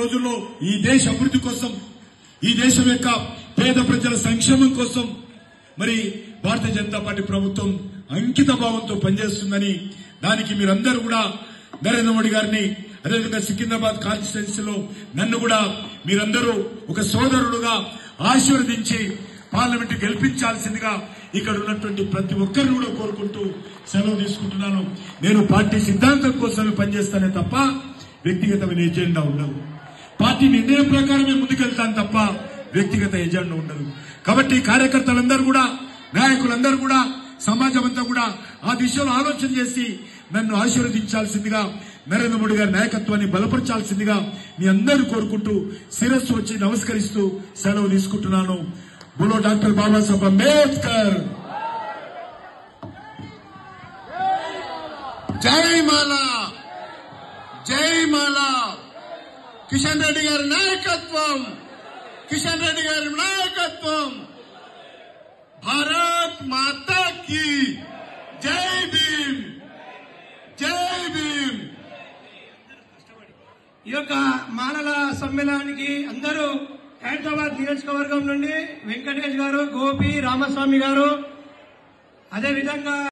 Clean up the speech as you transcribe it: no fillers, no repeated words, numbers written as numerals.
రోజుల్లో ఈ దేశ అభివృద్ధి కోసం, ఈ దేశం యొక్క పేద ప్రజల సంక్షేమం కోసం మరి భారతీయ జనతా పార్టీ ప్రభుత్వం అంకిత భావంతో పనిచేస్తుందని, దానికి మీరందరూ కూడా నరేంద్ర మోడీ గారిని, అదేవిధంగా సికింద్రాబాద్ కాన్స్టిట్యున్సీలో నన్ను కూడా మీరందరూ ఒక సోదరుడుగా ఆశీర్వదించి పార్లమెంట్ గెలిపించాల్సిందిగా ఇక్కడ ఉన్నటువంటి ప్రతి ఒక్కరిని కూడా కోరుకుంటూ సెలవు తీసుకుంటున్నాను. నేను పార్టీ సిద్ధాంతం కోసమే పనిచేస్తానే తప్ప వ్యక్తిగతమైన ఎజెండా ఉండదు. పార్టీ నిర్ణయం ప్రకారమే ముందుకెళ్తాను తప్ప వ్యక్తిగత ఎజెండా ఉండదు. కాబట్టి కార్యకర్తలందరూ కూడా, నాయకులందరూ కూడా, సమాజం అంతా కూడా ఆ దిశలో ఆలోచన చేసి నన్ను ఆశీర్వదించాల్సిందిగా, నరేంద్ర మోడీ గారి నాయకత్వాన్ని బలపరచాల్సిందిగా మీ అందరూ కోరుకుంటూ శిరస్సు వచ్చి నమస్కరిస్తూ సెలవు తీసుకుంటున్నాను. बोलो डॉक्टर बाबा साहब अंबेडकर, जय माला, जय माला. కిషన్ రెడ్డి గారి నాయకత్వం, కిషన్ రెడ్డి గారి నాయకత్వం. భారత్ మాతా కీ జై భీమ్, జై భీమ్. ఈ యొక్క మానల సమ్మేళనానికి అందరూ హైదరాబాద్ నియోజకవర్గం నుండి వెంకటేష్ గారు, గోపి, రామస్వామి గారు, అదేవిధంగా